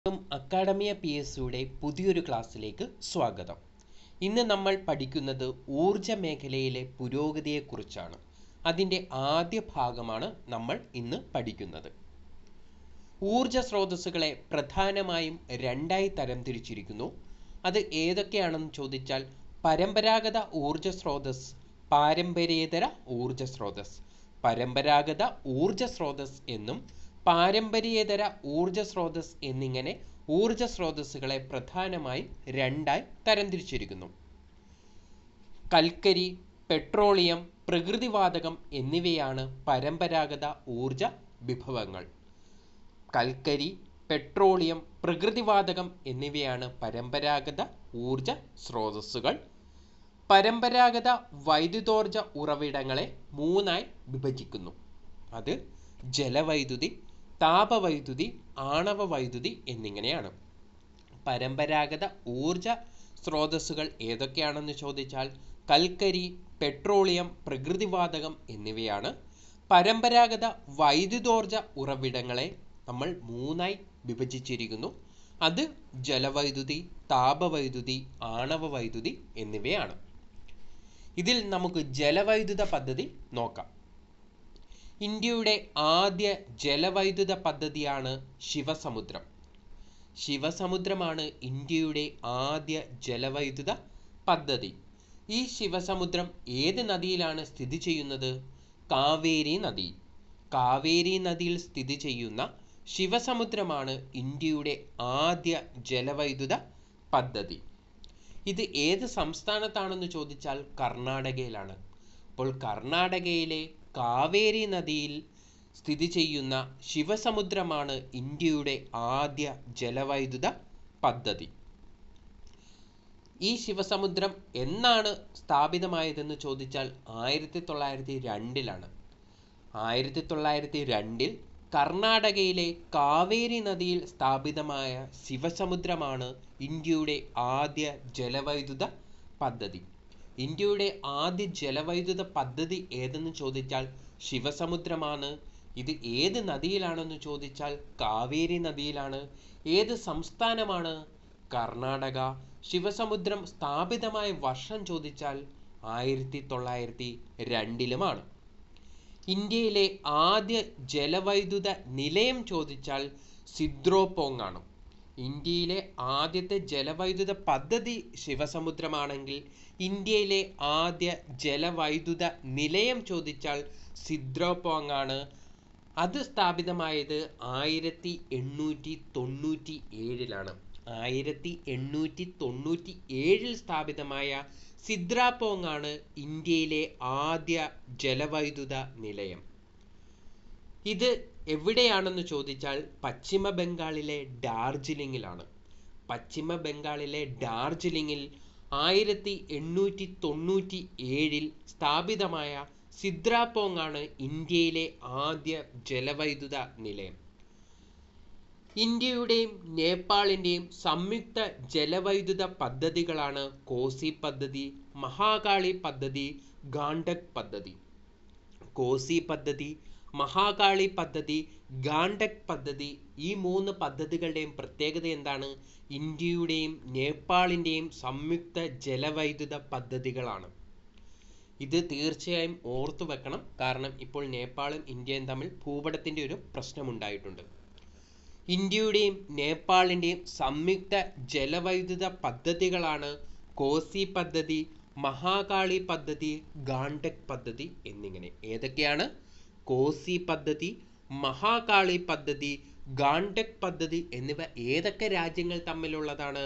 Academia PSയുടെ പുതിയൊരു ക്ലാസ്സിലേക്ക് സ്വാഗതം. ഇന്ന് നമ്മൾ പഠിക്കുന്നത് ഊർജ മേഖലയിലെ പുരോഗതിയെക്കുറിച്ചാണ്. അതിൻ്റെ ആദ്യ ഭാഗമാണ് നമ്മൾ ഇന്ന് പഠിക്കുന്നത്. ഊർജ സ്രോതസ്സുകളെ പ്രധാനമായും രണ്ടായി തരംതിരിച്ചിരിക്കുന്നു. അത് ഏതൊക്കെയാണെന്ന് ചോദിച്ചാൽ പരമ്പരാഗത ഊർജ സ്രോതസ്, പാരമ്പര്യേതര ഊർജ സ്രോതസ്. പരമ്പരാഗത ഊർജ സ്രോതസ് എന്നും പാരമ്പര്യേതര ഊർജ സ്രോതസ് എന്നിങ്ങനെ ഊർജ സ്രോതസ്സുകളെ പ്രധാനമായും രണ്ടായി തരംതിരിച്ചിരിക്കുന്നു. കൽക്കരി, പെട്രോളിയം, പ്രകൃതിവാതകം എന്നിവയാണ് പരമ്പരാഗത ഊർജ വിഭവങ്ങൾ. കൽക്കരി, പെട്രോളിയം, പ്രകൃതിവാതകം എന്നിവയാണ് പരമ്പരാഗത ഊർജ സ്രോതസ്സുകൾ. പരമ്പരാഗത വൈദ്യുതോർജ ഉറവിടങ്ങളെ മൂന്നായി വിഭജിക്കുന്നു. അത് ജലവൈദ്യുതി, താപവൈദ്യുതി, ആണവ വൈദ്യുതി എന്നിങ്ങനെയാണ്. പരമ്പരാഗത ഊർജ സ്രോതസ്സുകൾ ഏതൊക്കെയാണെന്ന് ചോദിച്ചാൽ കൽക്കരി, പെട്രോളിയം, പ്രകൃതിവാതകം എന്നിവയാണ്. പരമ്പരാഗത വൈദ്യുതോർജ ഉറവിടങ്ങളെ നമ്മൾ മൂന്നായി വിഭജിച്ചിരിക്കുന്നു. അത് ജലവൈദ്യുതി, താപവൈദ്യുതി, ആണവ വൈദ്യുതി എന്നിവയാണ്. ഇതിൽ നമുക്ക് ജലവൈദ്യുത പദ്ധതി നോക്കാം. ഇന്ത്യയുടെ ആദ്യ ജലവൈദ്യുത പദ്ധതിയാണ് ശിവസമുദ്രം. ശിവസമുദ്രമാണ് ഇന്ത്യയുടെ ആദ്യ ജലവൈദ്യുത പദ്ധതി. ഈ ശിവസമുദ്രം ഏത് നദിയിലാണ് സ്ഥിതി ചെയ്യുന്നത്? കാവേരി നദിയിൽ. കാവേരി നദിയിൽ സ്ഥിതി ചെയ്യുന്ന ശിവസമുദ്രമാണ് ഇന്ത്യയുടെ ആദ്യ ജലവൈദ്യുത പദ്ധതി. ഇത് ഏത് സംസ്ഥാനത്താണെന്ന് ചോദിച്ചാൽ കർണാടകയിലാണ്. അപ്പോൾ കർണാടകയിലെ കാവേരി നദിയിൽ സ്ഥിതി ചെയ്യുന്ന ശിവസമുദ്രമാണ് ഇന്ത്യയുടെ ആദ്യ ജലവൈദ്യുത പദ്ധതി. ഈ ശിവസമുദ്രം എന്നാണ് സ്ഥാപിതമായതെന്ന് ചോദിച്ചാൽ 1902-ലാണ്. 1902-ൽ കർണാടകയിലെ കാവേരി നദിയിൽ സ്ഥാപിതമായ ശിവസമുദ്രമാണ് ഇന്ത്യയുടെ ആദ്യ ജലവൈദ്യുത പദ്ധതി. ഇന്ത്യയുടെ ആദ്യ ജലവൈദ്യുത പദ്ധതി ഏതെന്ന് ചോദിച്ചാൽ ശിവസമുദ്രമാണ്. ഇത് ഏത് നദിയിലാണെന്ന് ചോദിച്ചാൽ കാവേരി നദിയിലാണ്. ഏത് സംസ്ഥാനമാണ്? കർണാടക. ശിവസമുദ്രം സ്ഥാപിതമായ വർഷം ചോദിച്ചാൽ 1902-ലുമാണ്. ഇന്ത്യയിലെ ആദ്യ ജലവൈദ്യുത നിലയം ചോദിച്ചാൽ സിദ്രോപോങ് ആണ്. ഇന്ത്യയിലെ ആദ്യത്തെ ജലവൈദ്യുത പദ്ധതി ശിവസമുദ്രമാണെങ്കിൽ ഇന്ത്യയിലെ ആദ്യ ജലവൈദ്യുത നിലയം ചോദിച്ചാൽ സിദ്രോപോങ് ആണ്. അത് സ്ഥാപിതമായത് 1897-ലാണ്. 1897-ൽ സ്ഥാപിതമായ സിദ്രോപോങ് ആണ് ഇന്ത്യയിലെ ആദ്യ ജലവൈദ്യുത നിലയം. ഇത് എവിടെയാണെന്ന് ചോദിച്ചാൽ പശ്ചിമ ബംഗാളിലെ ഡാർജിലിംഗിലാണ്. പശ്ചിമ ബംഗാളിലെ ഡാർജിലിംഗിൽ 1897-ൽ സ്ഥാപിതമായ സിദ്രോപോങ് ആണ് ഇന്ത്യയിലെ ആദ്യ ജലവൈദ്യുത നിലയം. ഇന്ത്യയുടെയും നേപ്പാളിൻ്റെയും സംയുക്ത ജലവൈദ്യുത പദ്ധതികളാണ് കോസി പദ്ധതി, മഹാകാളി പദ്ധതി, ഗാണ്ഡക് പദ്ധതി. കോസി പദ്ധതി, മഹാകാളി പദ്ധതി, ഗാണ്ഡക് പദ്ധതി, ഈ മൂന്ന് പദ്ധതികളുടെയും പ്രത്യേകത എന്താണ്? ഇന്ത്യയുടെയും നേപ്പാളിൻ്റെയും സംയുക്ത ജലവൈദ്യുത പദ്ധതികളാണ്. ഇത് തീർച്ചയായും ഓർത്തു വെക്കണം. കാരണം ഇപ്പോൾ നേപ്പാളും ഇന്ത്യയും തമ്മിൽ ഭൂപടത്തിൻ്റെ ഒരു പ്രശ്നമുണ്ടായിട്ടുണ്ട്. ഇന്ത്യയുടെയും നേപ്പാളിൻ്റെയും സംയുക്ത ജലവൈദ്യുത പദ്ധതികളാണ് കോസി പദ്ധതി, മഹാകാളി പദ്ധതി, ഗാണ്ഡക് പദ്ധതി എന്നിങ്ങനെ. ഏതൊക്കെയാണ്? കോസി പദ്ധതി, മഹാകാളി പദ്ധതി, ഗാണ്ഡക് പദ്ധതി എന്നിവ ഏതൊക്കെ രാജ്യങ്ങൾ തമ്മിലുള്ളതാണ്?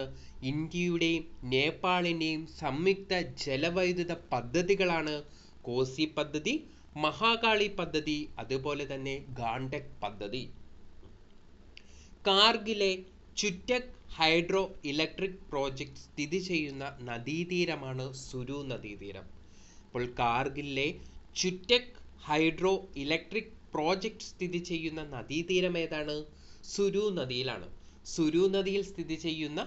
ഇന്ത്യയുടെയും നേപ്പാളിൻ്റെയും സംയുക്ത ജലവൈദ്യുത പദ്ധതികളാണ് കോസി പദ്ധതി, മഹാകാളി പദ്ധതി, അതുപോലെ തന്നെ ഗാണ്ഡക് പദ്ധതി. കാർഗിലെ ചുറ്റക് ഹൈഡ്രോ ഇലക്ട്രിക് പ്രോജക്റ്റ് സ്ഥിതി ചെയ്യുന്ന നദീതീരമാണ് സുരു നദീതീരം. അപ്പോൾ കാർഗിലിലെ ചുറ്റക് ഹൈഡ്രോ ഇലക്ട്രിക് പ്രോജക്റ്റ് സ്ഥിതി ചെയ്യുന്ന നദീതീരം ഏതാണ്? സുരു നദിയിലാണ്. സുരു നദിയിൽ സ്ഥിതി ചെയ്യുന്ന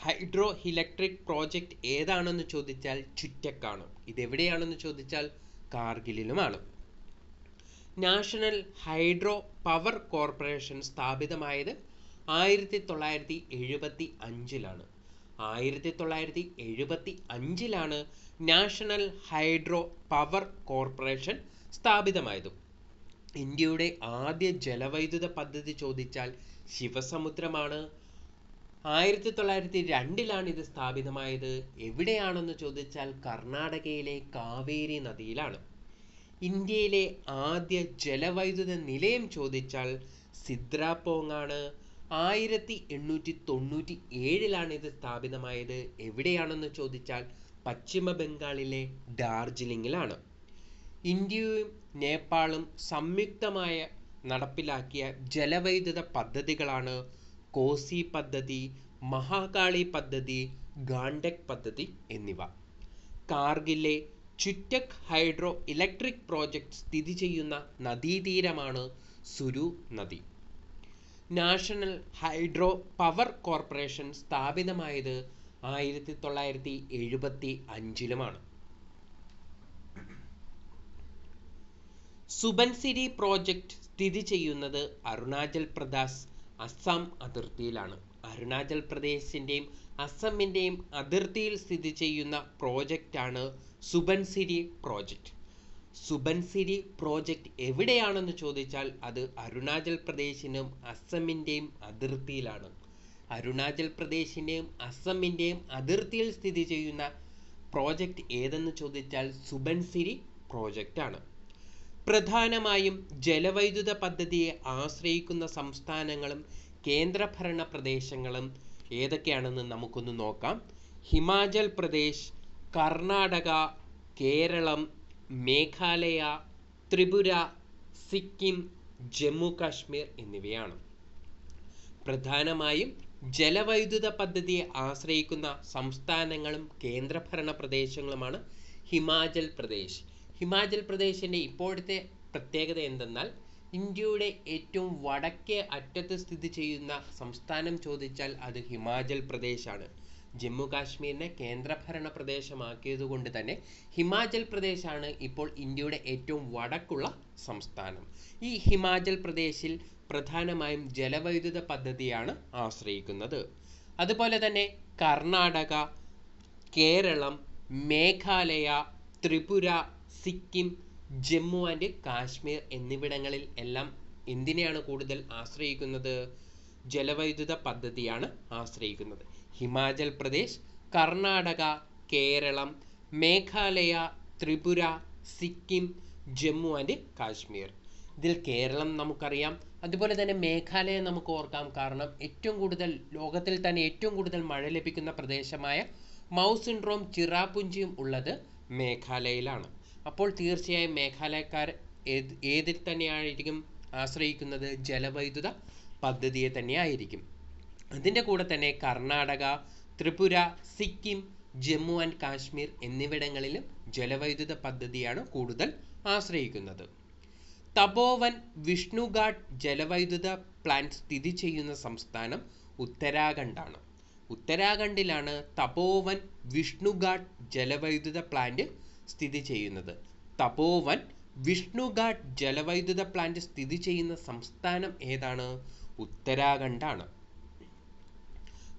ഹൈഡ്രോ ഇലക്ട്രിക് പ്രോജക്റ്റ് ഏതാണെന്ന് ചോദിച്ചാൽ ചുറ്റക് ആണ്. ഇതെവിടെയാണെന്ന് ചോദിച്ചാൽ കാർഗിലിലുമാണ്. നാഷണൽ ഹൈഡ്രോ പവർ കോർപ്പറേഷൻ സ്ഥാപിതമായത് 1975-ലാണ്. 1975-ലാണ് നാഷണൽ ഹൈഡ്രോ പവർ കോർപ്പറേഷൻ സ്ഥാപിതമായത്. ഇന്ത്യയുടെ ആദ്യ ജലവൈദ്യുത പദ്ധതി ചോദിച്ചാൽ ശിവസമുദ്രമാണ്. 1902-ലാണ് ഇത് സ്ഥാപിതമായത്. എവിടെയാണെന്ന് ചോദിച്ചാൽ കർണാടകയിലെ കാവേരി നദിയിലാണ്. ഇന്ത്യയിലെ ആദ്യ ജലവൈദ്യുത നിലയം ചോദിച്ചാൽ സിദ്രാപോങ് 1897-ലാണ് ഇത് സ്ഥാപിതമായത്. എവിടെയാണെന്ന് ചോദിച്ചാൽ പശ്ചിമ ബംഗാളിലെ ഡാർജിലിംഗിലാണ്. ഇന്ത്യയും നേപ്പാളും സംയുക്തമായ നടപ്പിലാക്കിയ ജലവൈദ്യുത പദ്ധതികളാണ് കോസി പദ്ധതി, മഹാകാളി പദ്ധതി, ഗാണ്ഡക് പദ്ധതി എന്നിവ. കാർഗിലെ ചുറ്റക് ഹൈഡ്രോ ഇലക്ട്രിക് പ്രോജക്റ്റ് സ്ഥിതി ചെയ്യുന്ന നദീതീരമാണ് സുരു നദി. നാഷണൽ ഹൈഡ്രോ പവർ കോർപ്പറേഷൻ സ്ഥാപിതമായത് 1975-ലുമാണ്. സുബൻസിരി പ്രോജക്റ്റ് സ്ഥിതി ചെയ്യുന്നത് അരുണാചൽ പ്രദേശ് അസം അതിർത്തിയിലാണ്. അരുണാചൽ പ്രദേശിന്റെയും അസമിന്റെയും അതിർത്തിയിൽ സ്ഥിതി ചെയ്യുന്ന പ്രോജക്റ്റാണ് സുബൻസിരി പ്രോജക്റ്റ്. സുബൻസിരി പ്രോജക്റ്റ് എവിടെയാണെന്ന് ചോദിച്ചാൽ അത് അരുണാചൽ പ്രദേശിനും അസമിന്റെയും അതിർത്തിയിലാണ്. അരുണാചൽ പ്രദേശിന്റെയും അസമിന്റെയും അതിർത്തിയിൽ സ്ഥിതി ചെയ്യുന്ന പ്രോജക്റ്റ് ഏതെന്ന് ചോദിച്ചാൽ സുബൻസിരി പ്രോജക്റ്റ് ആണ്. പ്രധാനമായും ജലവൈദ്യുത പദ്ധതിയെ ആശ്രയിക്കുന്ന സംസ്ഥാനങ്ങളും കേന്ദ്രഭരണ പ്രദേശങ്ങളും ഏതൊക്കെയാണെന്ന് നമുക്കൊന്ന് നോക്കാം. ഹിമാചൽ പ്രദേശ്, കർണാടക, കേരളം, മേഘാലയ, ത്രിപുര, സിക്കിം, ജമ്മു കാശ്മീർ എന്നിവയാണ്. പ്രധാനമായും ജലവൈദ്യുത പദ്ധതിയെ ആശ്രയിക്കുന്ന സംസ്ഥാനങ്ങളും കേന്ദ്രഭരണ പ്രദേശങ്ങളുമാണ് ഹിമാചൽ പ്രദേശ്. ഹിമാചൽ പ്രദേശിൻ്റെ ഇപ്പോഴത്തെ പ്രത്യേകത എന്തെന്നാൽ ഇന്ത്യയുടെ ഏറ്റവും വടക്കേ അറ്റത്ത് സ്ഥിതി ചെയ്യുന്ന സംസ്ഥാനം ചോദിച്ചാൽ അത് ഹിമാചൽ പ്രദേശാണ്. ജമ്മു കാശ്മീരിനെ കേന്ദ്രഭരണ പ്രദേശമാക്കിയതുകൊണ്ട് തന്നെ ഹിമാചൽ പ്രദേശാണ് ഇപ്പോൾ ഇന്ത്യയുടെ ഏറ്റവും വടക്കുള്ള സംസ്ഥാനം. ഈ ഹിമാചൽ പ്രദേശിൽ പ്രധാനമായും ജലവൈദ്യുത പദ്ധതിയാണ് ആശ്രയിക്കുന്നത്. അതുപോലെ തന്നെ കർണാടക, കേരളം, മേഘാലയ, ത്രിപുര, സിക്കിം, ജമ്മു ആൻഡ് കാശ്മീർ എന്നിവിടങ്ങളിൽ എല്ലാം എന്തിനെയാണ് കൂടുതൽ ആശ്രയിക്കുന്നത്? ജലവൈദ്യുത പദ്ധതിയാണ് ആശ്രയിക്കുന്നത്. ഹിമാചൽ പ്രദേശ്, കർണാടക, കേരളം, മേഘാലയ, ത്രിപുര, സിക്കിം, ജമ്മു ആൻഡ് കാശ്മീർ. ഇതിൽ കേരളം നമുക്കറിയാം, അതുപോലെ തന്നെ മേഘാലയ നമുക്ക് ഓർക്കാം. കാരണം ലോകത്തിൽ തന്നെ ഏറ്റവും കൂടുതൽ മഴ ലഭിക്കുന്ന പ്രദേശമായ മൗസിൻഡ്രോം, ചിറാപുഞ്ചിയും ഉള്ളത് മേഘാലയയിലാണ്. അപ്പോൾ തീർച്ചയായും മേഘാലയക്കാർ ഏതിൽ തന്നെയായിരിക്കും ആശ്രയിക്കുന്നത്? ജലവൈദ്യുത പദ്ധതിയെ തന്നെയായിരിക്കും. അതിൻ്റെ കൂടെ തന്നെ കർണാടക, ത്രിപുര, സിക്കിം, ജമ്മു ആൻഡ് കാശ്മീർ എന്നിവിടങ്ങളിലും ജലവൈദ്യുത പദ്ധതിയാണ് കൂടുതൽ ആശ്രയിക്കുന്നത്. തപോവൻ വിഷ്ണുഘാട്ട് ജലവൈദ്യുത പ്ലാന്റ് സ്ഥിതി ചെയ്യുന്ന സംസ്ഥാനം ഉത്തരാഖണ്ഡാണ്. ഉത്തരാഖണ്ഡിലാണ് തപോവൻ വിഷ്ണുഘാട്ട് ജലവൈദ്യുത പ്ലാന്റ് സ്ഥിതി ചെയ്യുന്നത്. തപോവൻ വിഷ്ണുഘാട്ട് ജലവൈദ്യുത പ്ലാന്റ് സ്ഥിതി ചെയ്യുന്ന സംസ്ഥാനം ഏതാണ്? ഉത്തരാഖണ്ഡാണ്.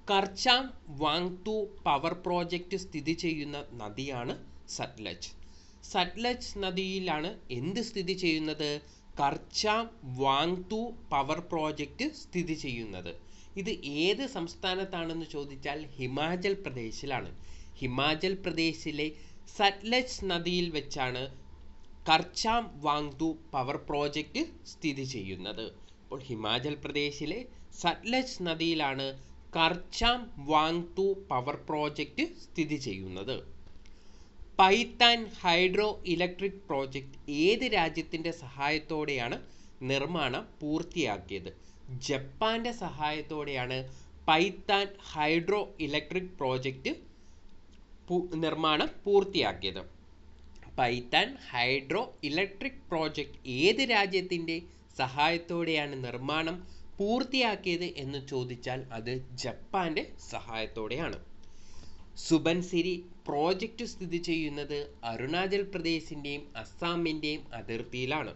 കർച്ചാം വാങ്തു പവർ പ്രോജക്റ്റ് സ്ഥിതി ചെയ്യുന്ന നദിയാണ് സത്ലജ്. സത്ലജ് നദിയിലാണ് എന്ത് സ്ഥിതി ചെയ്യുന്നത്? കർച്ചാം വാങ്തു പവർ പ്രോജക്റ്റ് സ്ഥിതി ചെയ്യുന്നത്. ഇത് ഏത് സംസ്ഥാനത്താണെന്ന് ചോദിച്ചാൽ ഹിമാചൽ പ്രദേശിലാണ്. ഹിമാചൽ പ്രദേശിലെ സത്ലജ് നദിയിൽ വെച്ചാണ് കർച്ചാം വാങ്തു പവർ പ്രോജക്റ്റ് സ്ഥിതി ചെയ്യുന്നത്. അപ്പോൾ ഹിമാചൽ പ്രദേശിലെ സത്ലജ് നദിയിലാണ് കർച്ചാം വാങ്തു പവർ പ്രോജക്റ്റ് സ്ഥിതി ചെയ്യുന്നത്. പൈത്താൻ ഹൈഡ്രോ ഇലക്ട്രിക് പ്രോജക്റ്റ് ഏത് രാജ്യത്തിൻ്റെ സഹായത്തോടെയാണ് നിർമ്മാണം പൂർത്തിയാക്കിയത്? ജപ്പാന്റെ സഹായത്തോടെയാണ് പൈത്താൻ ഹൈഡ്രോ ഇലക്ട്രിക് പ്രോജക്റ്റ് നിർമ്മാണം പൂർത്തിയാക്കിയത്. പൈത്താൻ ഹൈഡ്രോ ഇലക്ട്രിക് പ്രോജക്റ്റ് ഏത് രാജ്യത്തിൻ്റെ സഹായത്തോടെയാണ് നിർമ്മാണം പൂർത്തിയാക്കിയത് എന്ന് ചോദിച്ചാൽ അത് ജപ്പാന്റെ സഹായത്തോടെയാണ്. സുബൻസിരി പ്രോജക്റ്റ് സ്ഥിതി ചെയ്യുന്നത് അരുണാചൽ പ്രദേശിൻ്റെയും അസാമിൻ്റെയും അതിർത്തിയിലാണ്.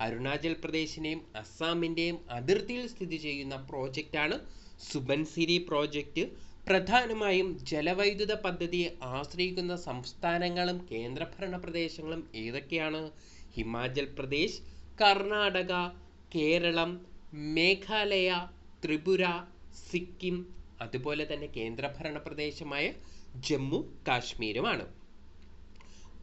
അരുണാചൽ പ്രദേശിനെയും അസ്സാമിൻ്റെയും അതിർത്തിയിൽ സ്ഥിതി ചെയ്യുന്ന പ്രോജക്റ്റാണ് സുബൻസിരി പ്രോജക്റ്റ്. പ്രധാനമായും ജലവൈദ്യുത പദ്ധതിയെ ആശ്രയിക്കുന്ന സംസ്ഥാനങ്ങളും കേന്ദ്രഭരണ പ്രദേശങ്ങളും ഏതൊക്കെയാണ്? ഹിമാചൽ പ്രദേശ്, കർണാടക, കേരളം, മേഘാലയ, ത്രിപുര, സിക്കിം, അതുപോലെ തന്നെ കേന്ദ്രഭരണ പ്രദേശമായ ജമ്മു കാശ്മീരുമാണ്.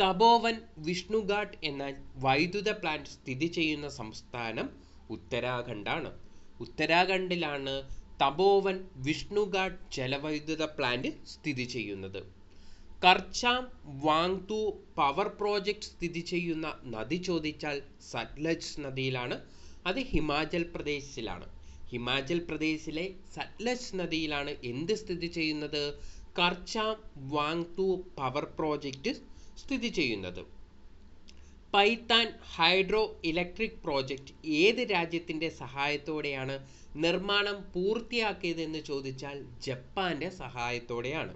തപോവൻ വിഷ്ണുഘാട്ട് എന്ന വൈദ്യുത പ്ലാന്റ് സ്ഥിതി ചെയ്യുന്ന സംസ്ഥാനം ഉത്തരാഖണ്ഡാണ്. ഉത്തരാഖണ്ഡിലാണ് തപോവൻ വിഷ്ണുഘാട്ട് ജലവൈദ്യുത പ്ലാന്റ് സ്ഥിതി ചെയ്യുന്നത്. കർച്ചാം വാങ്തു പവർ പ്രോജക്റ്റ് സ്ഥിതി ചെയ്യുന്ന നദി ചോദിച്ചാൽ സത്ലജ് നദിയിലാണ്. അത് ഹിമാചൽ പ്രദേശിലാണ്. ഹിമാചൽ പ്രദേശിലെ സത്ലജ് നദിയിലാണ് എന്ത് സ്ഥിതി ചെയ്യുന്നത്? കർച്ചാം വാങ്തു പവർ പ്രോജക്റ്റ് സ്ഥിതി ചെയ്യുന്നത്. പൈത്താൻ ഹൈഡ്രോ ഇലക്ട്രിക് പ്രോജക്റ്റ് ഏത് രാജ്യത്തിൻ്റെ സഹായത്തോടെയാണ് നിർമ്മാണം പൂർത്തിയാക്കിയതെന്ന് ചോദിച്ചാൽ ജപ്പാന്റെ സഹായത്തോടെയാണ്.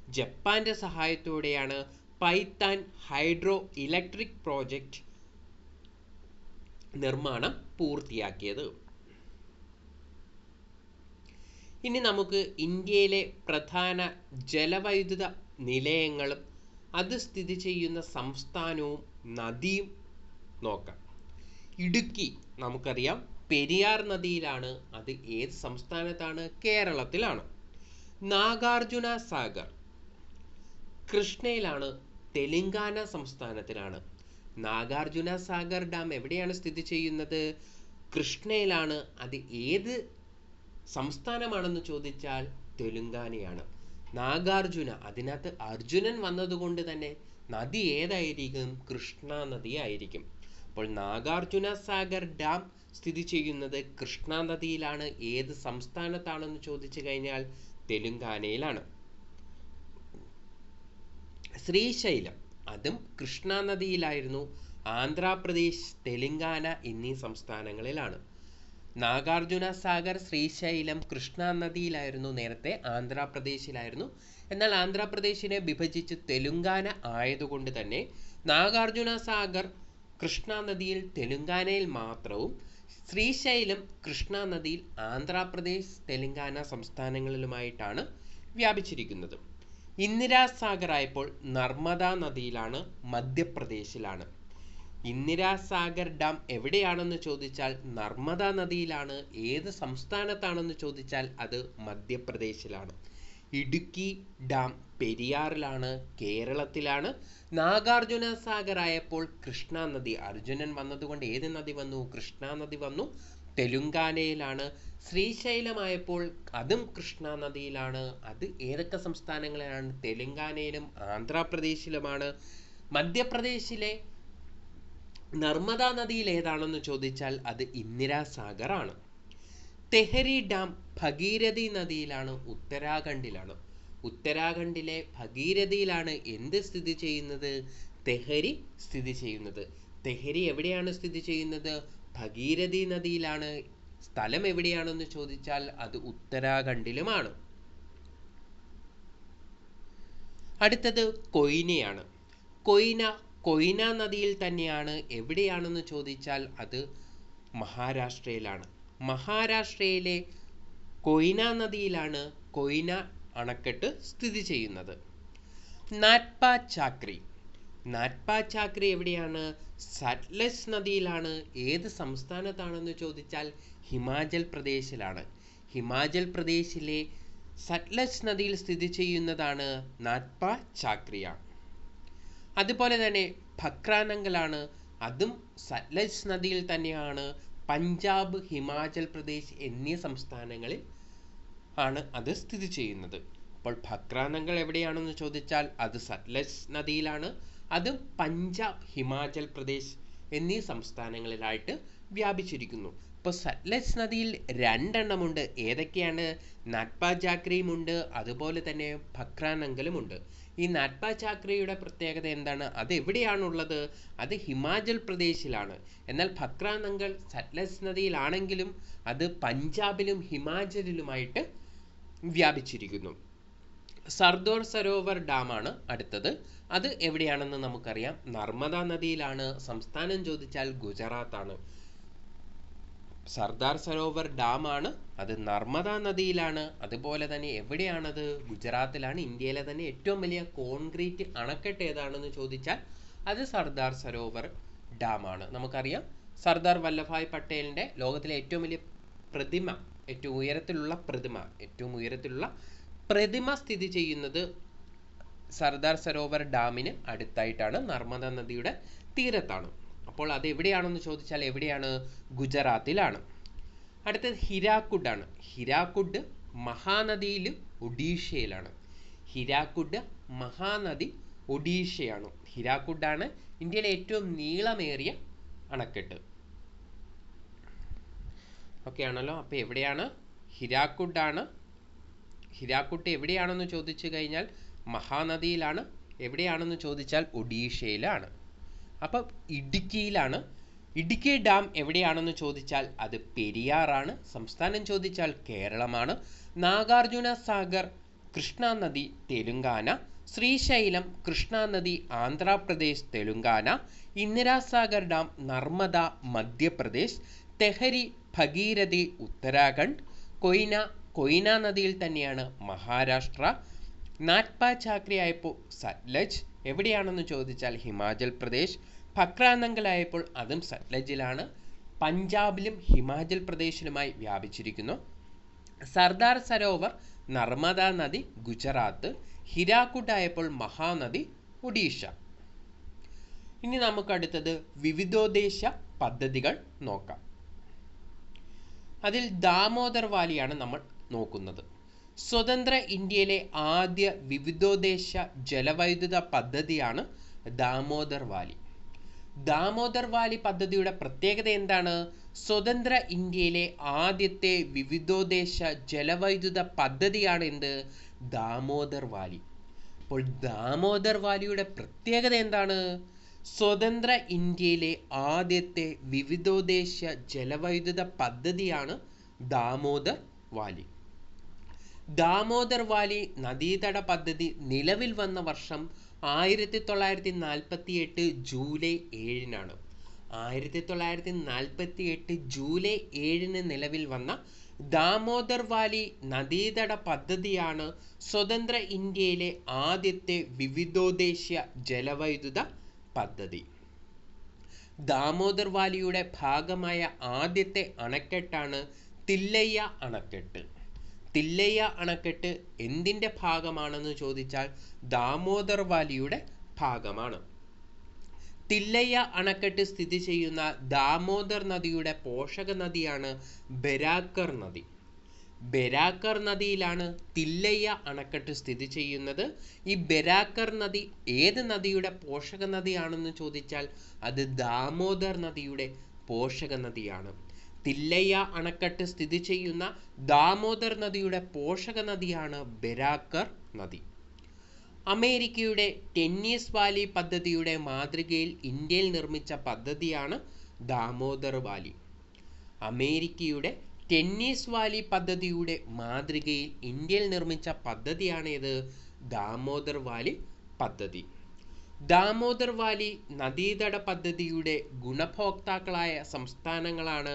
ജപ്പാന്റെ സഹായത്തോടെയാണ് പൈത്താൻ ഹൈഡ്രോ ഇലക്ട്രിക് പ്രോജക്റ്റ് നിർമ്മാണം പൂർത്തിയാക്കിയത്. ഇനി നമുക്ക് ഇന്ത്യയിലെ പ്രധാന ജലവൈദ്യുത നിലയങ്ങളും അത് സ്ഥിതി ചെയ്യുന്ന സംസ്ഥാനവും നദിയും നോക്കാം. ഇടുക്കി നമുക്കറിയാം പെരിയാർ നദിയിലാണ്. അത് ഏത് സംസ്ഥാനത്താണ്? കേരളത്തിലാണ്. നാഗാർജുന സാഗർ കൃഷ്ണയിലാണ്. തെലങ്കാന സംസ്ഥാനത്തിലാണ്. നാഗാർജുന സാഗർ ഡാം എവിടെയാണ് സ്ഥിതി ചെയ്യുന്നത്? കൃഷ്ണയിലാണ്. അത് ഏത് സംസ്ഥാനമാണെന്ന് ചോദിച്ചാൽ തെലുങ്കാനയാണ്. നാഗാർജുന, അതിനകത്ത് അർജുനൻ വന്നതുകൊണ്ട് തന്നെ നദി ഏതായിരിക്കും? കൃഷ്ണ നദി ആയിരിക്കും. അപ്പോൾ നാഗാർജുന സാഗർ ഡാം സ്ഥിതി ചെയ്യുന്നത് കൃഷ്ണ നദിയിലാണ്. ഏത് സംസ്ഥാനത്താണെന്ന് ചോദിച്ചു കഴിഞ്ഞാൽ തെലുങ്കാനയിലാണ്. ശ്രീശൈലം, അതും കൃഷ്ണ നദിയിലായിരുന്നു. ആന്ധ്രാപ്രദേശ്, തെലങ്കാന എന്നീ സംസ്ഥാനങ്ങളിലാണ്. നാഗാർജുന സാഗർ, ശ്രീശൈലം കൃഷ്ണ നദിയിലായിരുന്നു. നേരത്തെ ആന്ധ്രാപ്രദേശിലായിരുന്നു. എന്നാൽ ആന്ധ്രാപ്രദേശിനെ വിഭജിച്ച് തെലുങ്കാന ആയതുകൊണ്ട് തന്നെ നാഗാർജുന സാഗർ കൃഷ്ണ നദിയിൽ തെലുങ്കാനയിൽ മാത്രവും ശ്രീശൈലം കൃഷ്ണ നദിയിൽ ആന്ധ്രാപ്രദേശ്, തെലങ്കാന സംസ്ഥാനങ്ങളിലുമായിട്ടാണ് വ്യാപിച്ചിരിക്കുന്നത്. ഇന്ദിരാസാഗർ ആയപ്പോൾ നർമ്മദ നദിയിലാണ്, മധ്യപ്രദേശിലാണ്. ഇന്ദിരാസാഗർ ഡാം എവിടെയാണെന്ന് ചോദിച്ചാൽ നർമ്മദ നദിയിലാണ്. ഏത് സംസ്ഥാനത്താണെന്ന് ചോദിച്ചാൽ അത് മധ്യപ്രദേശിലാണ്. ഇടുക്കി ഡാം പെരിയാറിലാണ്, കേരളത്തിലാണ്. നാഗാർജുന സാഗർ ആയപ്പോൾ കൃഷ്ണ നദി, അർജുനൻ വന്നതുകൊണ്ട് ഏത് നദി വന്നു? കൃഷ്ണ നദി വന്നു, തെലുങ്കാനയിലാണ്. ശ്രീശൈലമായപ്പോൾ അതും കൃഷ്ണ നദിയിലാണ്. അത് ഏതൊക്കെ സംസ്ഥാനങ്ങളിലാണ്? തെലുങ്കാനയിലും ആന്ധ്രാപ്രദേശിലുമാണ്. മധ്യപ്രദേശിലെ നർമ്മദ നദിയിൽ ഏതാണെന്ന് ചോദിച്ചാൽ അത് ഇന്ദിരാസാഗർ ആണ്. തെഹരി ഡാം ഭഗീരഥി നദിയിലാണ്, ഉത്തരാഖണ്ഡിലാണ്. ഉത്തരാഖണ്ഡിലെ ഭഗീരഥിയിലാണ് എന്ത് സ്ഥിതി ചെയ്യുന്നത്? തെഹരി സ്ഥിതി ചെയ്യുന്നത്. തെഹരി എവിടെയാണ് സ്ഥിതി ചെയ്യുന്നത്? ഭഗീരഥി നദിയിലാണ്. സ്ഥലം എവിടെയാണെന്ന് ചോദിച്ചാൽ അത് ഉത്തരാഖണ്ഡിലുമാണ്. അടുത്തത് കൊയ്നയാണ്. കൊയ്ന നദിയിൽ തന്നെയാണ്. എവിടെയാണെന്ന് ചോദിച്ചാൽ അത് മഹാരാഷ്ട്രയിലാണ്. മഹാരാഷ്ട്രയിലെ കൊയ്ന നദിയിലാണ് കൊയ്ന അണക്കെട്ട് സ്ഥിതി ചെയ്യുന്നത്. നാറ്റ്പ ചാക്രി എവിടെയാണ്? സത്ലജ് നദിയിലാണ്. ഏത് സംസ്ഥാനത്താണെന്ന് ചോദിച്ചാൽ ഹിമാചൽ പ്രദേശിലാണ്. ഹിമാചൽ പ്രദേശിലെ സത്ലജ് നദിയിൽ സ്ഥിതി ചെയ്യുന്നതാണ് നാറ്റ്പ ചാക്രിയ. അതുപോലെ തന്നെ ഭക്രാനങ്കലാണ്. അതും സത്ലജ് നദിയിൽ തന്നെയാണ്. പഞ്ചാബ്, ഹിമാചൽ പ്രദേശ് എന്നീ സംസ്ഥാനങ്ങളിൽ ആണ് അത് സ്ഥിതി ചെയ്യുന്നത്. അപ്പോൾ ഭക്രാനങ്കൽ എവിടെയാണെന്ന് ചോദിച്ചാൽ അത് സത്ലജ് നദിയിലാണ്. അതും പഞ്ചാബ്, ഹിമാചൽ പ്രദേശ് എന്നീ സംസ്ഥാനങ്ങളിലായിട്ട് വ്യാപിച്ചിരിക്കുന്നു. ഇപ്പോൾ സത്ലജ് നദിയിൽ രണ്ടെണ്ണമുണ്ട്. ഏതൊക്കെയാണ്? നാറ്റ്പ ചാക്രിയുമുണ്ട്, അതുപോലെ തന്നെ ഭക്രാനങ്കലുമുണ്ട്. ഈ നാറ്റ്പ ചാക്രിയുടെ പ്രത്യേകത എന്താണ്? അത് എവിടെയാണുള്ളത്? അത് ഹിമാചൽ പ്രദേശിലാണ്. എന്നാൽ ഭക്രാനങ്കൽ സത്ലജ് നദിയിലാണെങ്കിലും അത് പഞ്ചാബിലും ഹിമാചലിലുമായിട്ട് വ്യാപിച്ചിരിക്കുന്നു. സർദാർ സരോവർ ഡാമാണ് അടുത്തത്. അത് എവിടെയാണെന്ന് നമുക്കറിയാം. നർമ്മദ നദിയിലാണ്. സംസ്ഥാനം ചോദിച്ചാൽ ഗുജറാത്താണ്. സർദാർ സരോവർ ഡാമാണ്. അത് നർമ്മദ നദിയിലാണ്. അതുപോലെ തന്നെ എവിടെയാണത്? ഗുജറാത്തിലാണ്. ഇന്ത്യയിലെ തന്നെ ഏറ്റവും വലിയ കോൺക്രീറ്റ് അണക്കെട്ട് ഏതാണെന്ന് ചോദിച്ചാൽ അത് സർദാർ സരോവർ ഡാമാണ്. നമുക്കറിയാം സർദാർ വല്ലഭായ് പട്ടേലിൻ്റെ ലോകത്തിലെ ഏറ്റവും വലിയ പ്രതിമ, ഏറ്റവും ഉയരത്തിലുള്ള പ്രതിമ സ്ഥിതി ചെയ്യുന്നത് സർദാർ സരോവർ ഡാമിന് അടുത്തായിട്ടാണ്. നർമ്മദ നദിയുടെ തീരത്താണ്. അപ്പോൾ അത് എവിടെയാണെന്ന് ചോദിച്ചാൽ എവിടെയാണ്? ഗുജറാത്തിലാണ്. അടുത്തത് ഹിരാക്കുഡ് ആണ്. ഹിരാക്കുഡ് മഹാനദിയിൽ ഒഡീഷയിലാണ്. ഹിരാക്കുഡ് മഹാനദി ഒഡീഷയാണ്. ഹിരാക്കുഡാണ് ഇന്ത്യയിലെ ഏറ്റവും നീളമേറിയ അണക്കെട്ട്. ഓക്കെ ആണല്ലോ. അപ്പോൾ എവിടെയാണ്? ഹിരാക്കുഡാണ്. ഹിരാക്കുഡ് എവിടെയാണെന്ന് ചോദിച്ചു കഴിഞ്ഞാൽ മഹാനദിയിലാണ്. എവിടെയാണെന്ന് ചോദിച്ചാൽ ഒഡീഷയിലാണ്. അപ്പം ഇടുക്കിയിലാണ്. ഇടുക്കി ഡാം എവിടെയാണെന്ന് ചോദിച്ചാൽ അത് പെരിയാറാണ്. സംസ്ഥാനം ചോദിച്ചാൽ കേരളമാണ്. നാഗാർജുന സാഗർ കൃഷ്ണ നദി തെലുങ്കാന. ശ്രീശൈലം കൃഷ്ണ നദി ആന്ധ്രാപ്രദേശ് തെലുങ്കാന. ഇന്ദിരാസാഗർ ഡാം നർമ്മദ മധ്യപ്രദേശ്. തെഹരി ഭഗീരഥി ഉത്തരാഖണ്ഡ്. കൊയ്ന നദിയിൽ തന്നെയാണ് മഹാരാഷ്ട്ര. നാറ്റ്പ ചാക്രി ആയപ്പോൾ സത്ലജ് എവിടെയാണെന്ന് ചോദിച്ചാൽ ഹിമാചൽ പ്രദേശ്. ഭക്രാനങ്കൽ ആയപ്പോൾ അതും സത്ലജിലാണ്. പഞ്ചാബിലും ഹിമാചൽ പ്രദേശിലുമായി വ്യാപിച്ചിരിക്കുന്നു. സർദാർ സരോവർ നർമ്മദ നദി ഗുജറാത്ത്. ഹിരാക്കുഡ് ആയപ്പോൾ മഹാനദി ഒഡീഷ. ഇനി നമുക്കടുത്തത് വിവിധോദ്ദേശ പദ്ധതികൾ നോക്കാം. അതിൽ ദാമോദർ വാലിയാണ് നമ്മൾ നോക്കുന്നത്. സ്വതന്ത്ര ഇന്ത്യയിലെ ആദ്യ വിവിധോദ്ദേശ ജലവൈദ്യുത പദ്ധതിയാണ് ദാമോദർ വാലി. ദാമോദർ വാലി പദ്ധതിയുടെ പ്രത്യേകത എന്താണ്? സ്വതന്ത്ര ഇന്ത്യയിലെ ആദ്യത്തെ വിവിധോദ്ദേശ ജലവൈദ്യുത പദ്ധതിയാണ് എന്ത്? ദാമോദർ വാലി. അപ്പോൾ ദാമോദർ വാലിയുടെ പ്രത്യേകത എന്താണ്? സ്വതന്ത്ര ഇന്ത്യയിലെ ആദ്യത്തെ വിവിധോദ്ദേശ ജലവൈദ്യുത പദ്ധതിയാണ് ദാമോദർ വാലി. ദാമോദർ വാലി നദീതട പദ്ധതി നിലവിൽ വന്ന വർഷം 1948 ജൂലൈ 7-നാണ്. 1948 ജൂലൈ 7-ന് നിലവിൽ വന്ന ദാമോദർ വാലി നദീതട പദ്ധതിയാണ് സ്വതന്ത്ര ഇന്ത്യയിലെ ആദ്യത്തെ വിവിധോദ്ദേശ ജലവൈദ്യുത പദ്ധതി. ദാമോദർ വാലിയുടെ ഭാഗമായ ആദ്യത്തെ അണക്കെട്ടാണ് തില്ലയ്യ അണക്കെട്ട്. തില്ലയ്യ അണക്കെട്ട് എന്തിൻ്റെ ഭാഗമാണെന്ന് ചോദിച്ചാൽ ദാമോദർ വാലിയുടെ ഭാഗമാണ്. തില്ലയ്യ അണക്കെട്ട് സ്ഥിതി ചെയ്യുന്ന ദാമോദർ നദിയുടെ പോഷക നദിയാണ് ബരാക്കർ നദി. ബരാക്കർ നദിയിലാണ് തില്ലയ്യ അണക്കെട്ട് സ്ഥിതി ചെയ്യുന്നത്. ഈ ബരാക്കർ നദി ഏത് നദിയുടെ പോഷക നദിയാണെന്ന് ചോദിച്ചാൽ അത് ദാമോദർ നദിയുടെ പോഷക നദിയാണ്. തില്ലയ്യ അണക്കെട്ട് സ്ഥിതി ചെയ്യുന്ന ദാമോദർ നദിയുടെ പോഷക നദിയാണ് ബരാക്കർ നദി. അമേരിക്കയുടെ ടെന്നീസ് വാലി പദ്ധതിയുടെ മാതൃകയിൽ ഇന്ത്യയിൽ നിർമ്മിച്ച പദ്ധതിയാണ് ദാമോദർ വാലി. അമേരിക്കയുടെ ടെന്നീസ് വാലി പദ്ധതിയുടെ മാതൃകയിൽ ഇന്ത്യയിൽ നിർമ്മിച്ച പദ്ധതിയാണേത്? ദാമോദർ വാലി പദ്ധതി. ദാമോദർ വാലി നദീതട പദ്ധതിയുടെ ഗുണഭോക്താക്കളായ സംസ്ഥാനങ്ങളാണ്